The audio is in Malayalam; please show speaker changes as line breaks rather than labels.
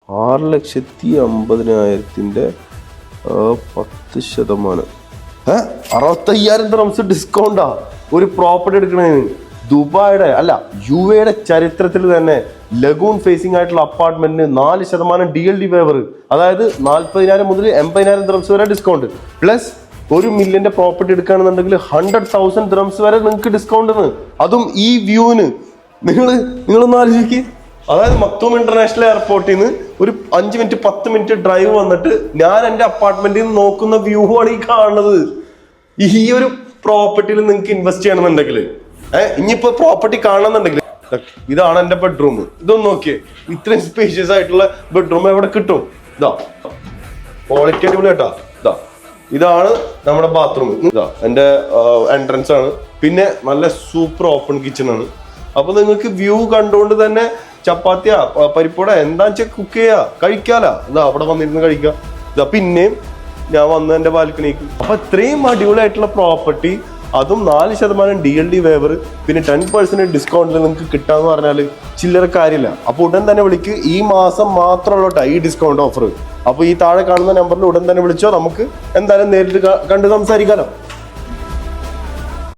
6,50,000 10%. 65,000 ദിർഹംസ് ഡിസ്കൗണ്ടാ ഒരു പ്രോപ്പർട്ടി എടുക്കണേന്. ദുബായിയുടെ അല്ല UAE ചരിത്രത്തിൽ തന്നെ ലഗൂൺ ഫേസിംഗ് ആയിട്ടുള്ള അപ്പാർട്ട്മെന്റിന് 4% DLD വേവർ, അതായത് 40,000 മുതൽ 80,000 ദിർഹംസ് വരെ ഡിസ്കൗണ്ട്. പ്ലസ് 1 മില്യന്റെ പ്രോപ്പർട്ടി എടുക്കുകയാണെന്നുണ്ടെങ്കിൽ 100,000 ദിർഹംസ് വരെ നിങ്ങൾക്ക് ഡിസ്കൗണ്ട്. അതും ഈ വ്യൂവിന് നിങ്ങളൊന്ന് ആലോചിക്ക്. അതായത് മക്തൂം ഇന്റർനാഷണൽ എയർപോർട്ടിൽ നിന്ന് ഒരു 5 മിനിറ്റ് 10 മിനിറ്റ് ഡ്രൈവ് വന്നിട്ട് ഞാൻ എൻ്റെ അപ്പാർട്ട്മെന്റിൽ നിന്ന് നോക്കുന്ന വ്യൂ ആണ് ഈ കാണുന്നത്. ഈ ഒരു പ്രോപ്പർട്ടിയിൽ നിങ്ങൾക്ക് ഇൻവെസ്റ്റ് ചെയ്യണമെന്നുണ്ടെങ്കിൽ ഇനിയിപ്പോ പ്രോപ്പർട്ടി കാണണമെന്നുണ്ടെങ്കിൽ ഇതാണ് എൻ്റെ ബെഡ്റൂം. ഇതൊന്ന് നോക്കിയേ, ഇത്രയും സ്പേഷ്യസ് ആയിട്ടുള്ള ബെഡ്റൂം എവിടെ കിട്ടും? ഇതാ ക്വാളിറ്റി അടിപൊളി കേട്ടാ. ഇതാണ് നമ്മുടെ ബാത്റൂം. ഇതാ എൻ്റെ എൻട്രൻസ് ആണ്. പിന്നെ നല്ല സൂപ്പർ ഓപ്പൺ കിച്ചൺ ആണ്. അപ്പൊ നിങ്ങൾക്ക് വ്യൂ കണ്ടുകൊണ്ട് തന്നെ ചപ്പാത്തിയ പരിപ്പോട എന്താ വെച്ചാൽ കുക്ക് ചെയ്യാ, കഴിക്കാലാ. ഇതാ അവിടെ വന്നിരുന്ന് കഴിക്കാം. ഇതാ പിന്നെയും ഞാൻ വന്ന എൻ്റെ ബാൽക്കണിക്ക്. അപ്പൊ ഇത്രയും അടിപൊളിയായിട്ടുള്ള പ്രോപ്പർട്ടി, അതും 4% DLD വേവർ, പിന്നെ 10% ഡിസ്കൗണ്ടിൽ നിങ്ങൾക്ക് കിട്ടാന്ന് പറഞ്ഞാൽ ചില്ലറ കാര്യമില്ല. അപ്പൊ ഉടൻ തന്നെ വിളിക്ക്. ഈ മാസം മാത്രമുള്ള ഈ ഡിസ്കൗണ്ട് ഓഫർ. അപ്പൊ ഈ താഴെ കാണുന്ന നമ്പറിൽ ഉടൻ തന്നെ വിളിച്ചോ. നമുക്ക് എന്തായാലും നേരിട്ട് കണ്ട് സംസാരിക്കാലോ.